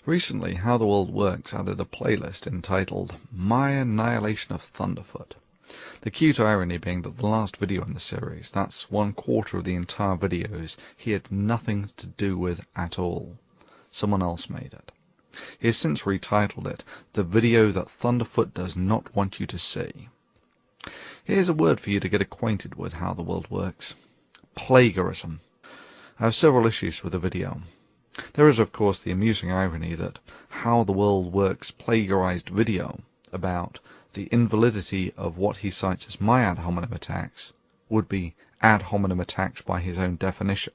Recently, How the World Works added a playlist entitled My Annihilation of Thunderfoot. The cute irony being that the last video in the series, that's 1/4 of the entire videos, he had nothing to do with at all. Someone else made it. He has since retitled it, The Video That Thunderfoot Does Not Want You to See. Here's a word for you to get acquainted with How the World Works. Plagiarism. I have several issues with the video. There is, of course, the amusing irony that How the World Works plagiarized video about the invalidity of what he cites as my ad hominem attacks would be ad hominem attacks by his own definition.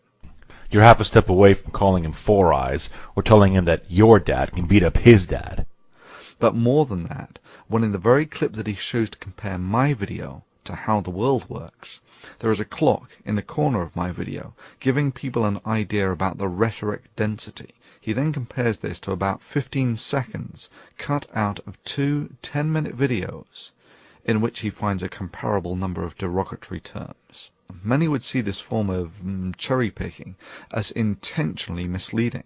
You're half a step away from calling him Four Eyes or telling him that your dad can beat up his dad. But more than that, when in the very clip that he shows to compare my video to How the World Works, there is a clock in the corner of my video giving people an idea about the rhetoric density. He then compares this to about 15 seconds cut out of two 10-minute videos in which he finds a comparable number of derogatory terms. Many would see this form of cherry-picking as intentionally misleading,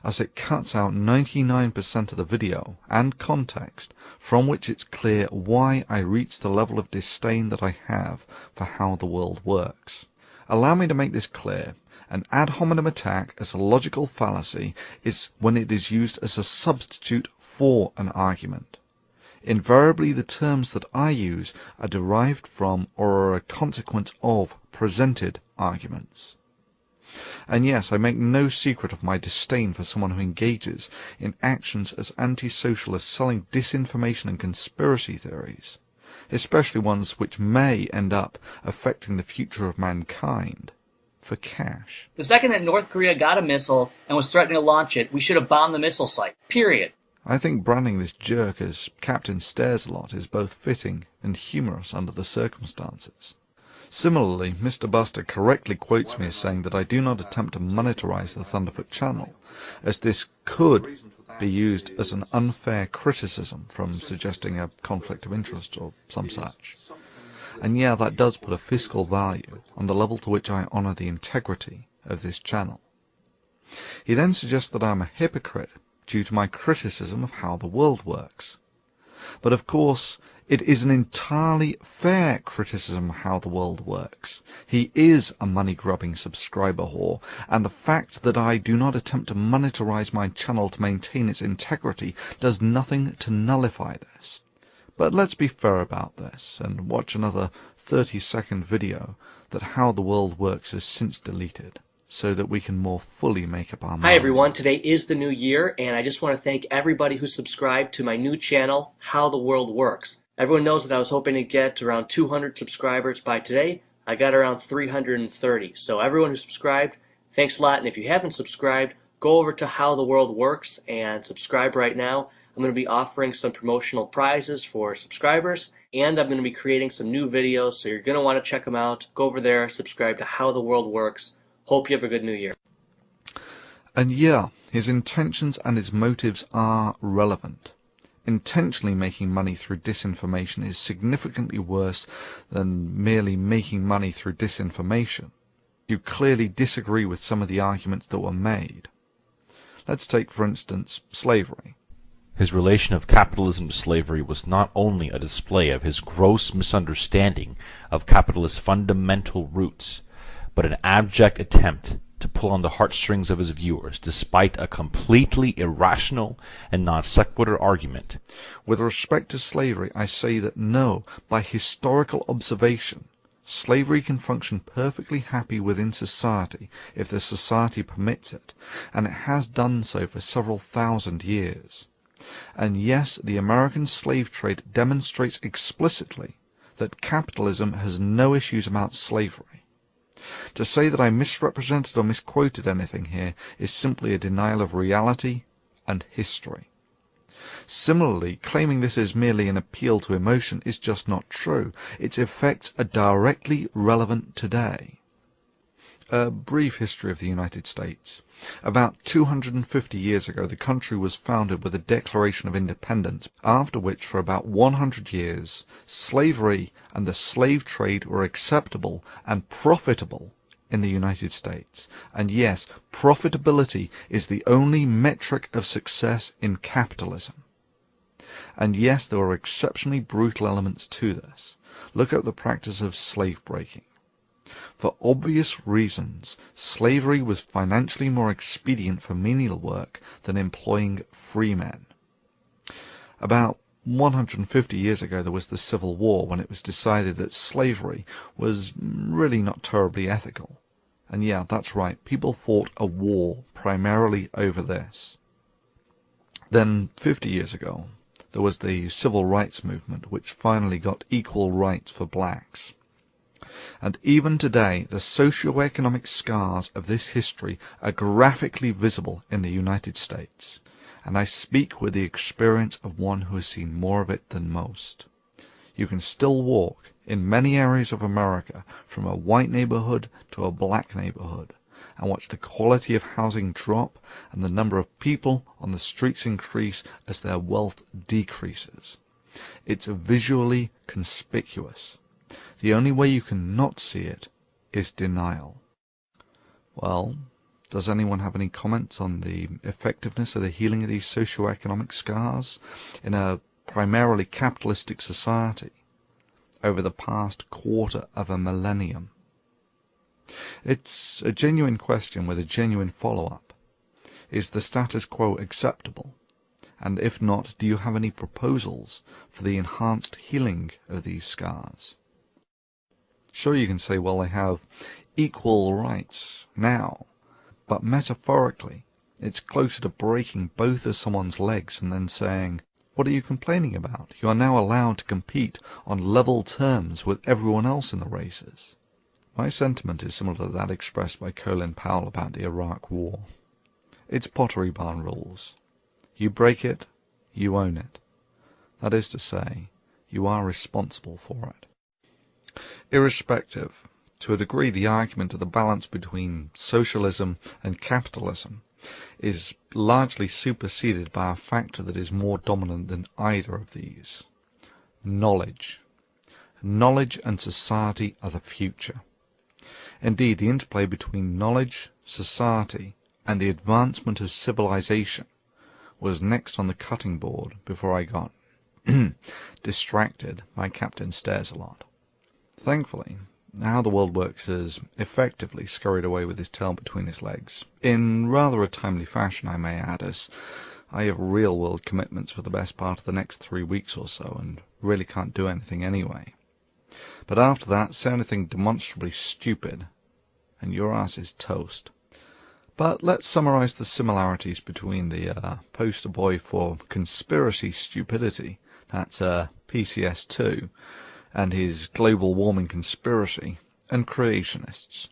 as it cuts out 99% of the video and context from which it's clear why I reach the level of disdain that I have for How the World Works. Allow me to make this clear. An ad hominem attack as a logical fallacy is when it is used as a substitute for an argument. Invariably the terms that I use are derived from or are a consequence of presented arguments. And yes, I make no secret of my disdain for someone who engages in actions as antisocial as selling disinformation and conspiracy theories, especially ones which may end up affecting the future of mankind, for cash. The second that North Korea got a missile and was threatening to launch it, we should have bombed the missile site. Period. I think branding this jerk as Captain Stares-a-Lot is both fitting and humorous under the circumstances. Similarly, Misterbusta correctly quotes me as saying that I do not attempt to monetize the Thunderfoot channel, as this could be used as an unfair criticism from suggesting a conflict of interest or some such. And yeah, that does put a fiscal value on the level to which I honour the integrity of this channel. He then suggests that I am a hypocrite due to my criticism of How the World Works. But of course, it is an entirely fair criticism of How the World Works. He is a money-grubbing subscriber whore, and the fact that I do not attempt to monetize my channel to maintain its integrity does nothing to nullify this. But let's be fair about this, and watch another 30-second video that How the World Works has since deleted, so that we can more fully make up our mind. Hi everyone, today is the new year, and I just want to thank everybody who subscribed to my new channel, How the World Works. Everyone knows that I was hoping to get around 200 subscribers by today. I got around 330. So everyone who subscribed, thanks a lot. And if you haven't subscribed, go over to How the World Works and subscribe right now. I'm going to be offering some promotional prizes for subscribers, and I'm going to be creating some new videos, so you're going to want to check them out. Go over there, subscribe to How the World Works. Hope you have a good new year. And yeah, his intentions and his motives are relevant. Intentionally making money through disinformation is significantly worse than merely making money through disinformation. You clearly disagree with some of the arguments that were made. Let's take, for instance, slavery. His relation of capitalism to slavery was not only a display of his gross misunderstanding of capitalist fundamental roots, but an abject attempt to pull on the heartstrings of his viewers, despite a completely irrational and non sequitur argument. With respect to slavery, I say that no, by historical observation, slavery can function perfectly happy within society if the society permits it, and it has done so for several thousand years. And yes, the American slave trade demonstrates explicitly that capitalism has no issues about slavery. To say that I misrepresented or misquoted anything here is simply a denial of reality and history. Similarly, claiming this is merely an appeal to emotion is just not true. Its effects are directly relevant today. A brief history of the United States. About 250 years ago, the country was founded with a Declaration of Independence, after which, for about 100 years, slavery and the slave trade were acceptable and profitable in the United States. And yes, profitability is the only metric of success in capitalism. And yes, there are exceptionally brutal elements to this. Look at the practice of slave breaking. For obvious reasons, slavery was financially more expedient for menial work than employing free men. About 150 years ago there was the Civil War, when it was decided that slavery was really not terribly ethical. And yeah, that's right, people fought a war primarily over this. Then 50 years ago there was the Civil Rights Movement, which finally got equal rights for blacks. And even today, the socio-economic scars of this history are graphically visible in the United States. And I speak with the experience of one who has seen more of it than most. You can still walk in many areas of America from a white neighborhood to a black neighborhood and watch the quality of housing drop and the number of people on the streets increase as their wealth decreases. It's visually conspicuous. The only way you can not see it is denial. Well, does anyone have any comments on the effectiveness of the healing of these socio-economic scars in a primarily capitalistic society over the past quarter of a millennium? It's a genuine question with a genuine follow-up. Is the status quo acceptable? And if not, do you have any proposals for the enhanced healing of these scars? Sure, you can say, well, they have equal rights now, but metaphorically, it's closer to breaking both of someone's legs and then saying, what are you complaining about? You are now allowed to compete on level terms with everyone else in the races. My sentiment is similar to that expressed by Colin Powell about the Iraq War. It's pottery barn rules. You break it, you own it. That is to say, you are responsible for it. Irrespective, to a degree, the argument of the balance between socialism and capitalism is largely superseded by a factor that is more dominant than either of these: knowledge. Knowledge and society are the future. Indeed, the interplay between knowledge, society, and the advancement of civilization was next on the cutting board before I got distracted by Captain Stairs-a-Lot. Thankfully, How the World Works has effectively scurried away with his tail between his legs, in rather a timely fashion, I may add, as I have real-world commitments for the best part of the next 3 weeks or so, and really can't do anything anyway. But after that, say anything demonstrably stupid, and your ass is toast. But let's summarize the similarities between the poster boy for conspiracy stupidity, that's PCS2, and his global warming conspiracy, and creationists.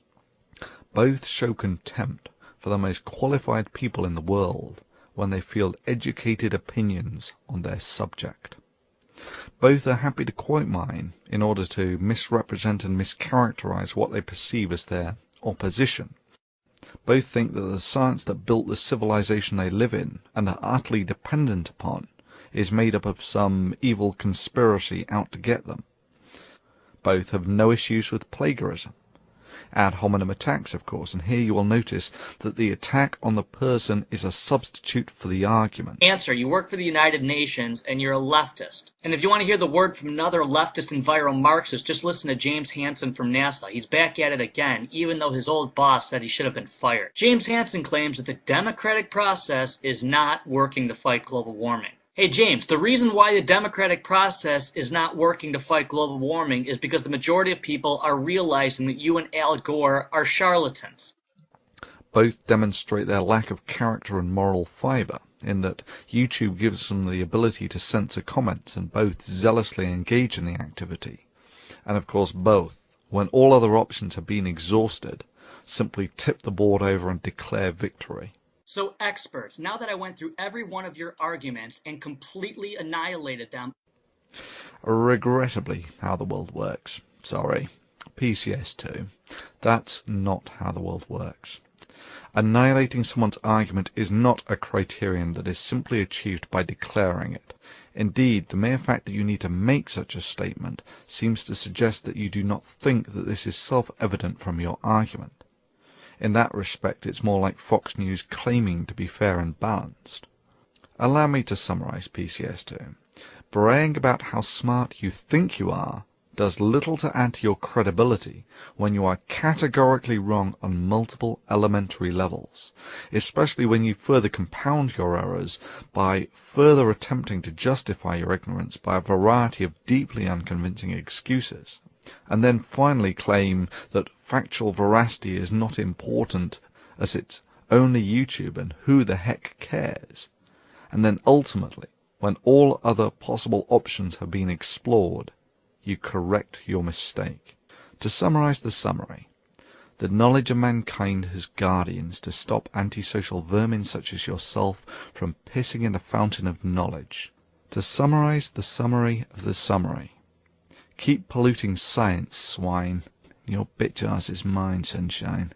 Both show contempt for the most qualified people in the world when they field educated opinions on their subject. Both are happy to quote mine in order to misrepresent and mischaracterize what they perceive as their opposition. Both think that the science that built the civilization they live in and are utterly dependent upon is made up of some evil conspiracy out to get them. Both have no issues with plagiarism. Ad hominem attacks, of course, and here you will notice that the attack on the person is a substitute for the argument. Answer: you work for the United Nations and you're a leftist. And if you want to hear the word from another leftist and viral Marxist, just listen to James Hansen from NASA. He's back at it again, even though his old boss said he should have been fired. James Hansen claims that the democratic process is not working to fight global warming. Hey James, the reason why the democratic process is not working to fight global warming is because the majority of people are realizing that you and Al Gore are charlatans. Both demonstrate their lack of character and moral fiber, in that YouTube gives them the ability to censor comments, and both zealously engage in the activity. And of course both, when all other options have been exhausted, simply tip the board over and declare victory. So experts, now that I went through every one of your arguments and completely annihilated them... Regrettably, How the World Works. Sorry. PCS2. That's not how the world works. Annihilating someone's argument is not a criterion that is simply achieved by declaring it. Indeed, the mere fact that you need to make such a statement seems to suggest that you do not think that this is self-evident from your argument. In that respect, it's more like Fox News claiming to be fair and balanced. Allow me to summarize PCS2. Braying about how smart you think you are does little to add to your credibility when you are categorically wrong on multiple elementary levels, especially when you further compound your errors by further attempting to justify your ignorance by a variety of deeply unconvincing excuses, and then finally claim that factual veracity is not important as it's only YouTube and who the heck cares, and then ultimately, when all other possible options have been explored, you correct your mistake. To summarize the summary, the knowledge of mankind has guardians to stop antisocial vermin such as yourself from pissing in the fountain of knowledge. To summarize the summary of the summary, keep polluting science, swine. Your bitch ass is mine, sunshine.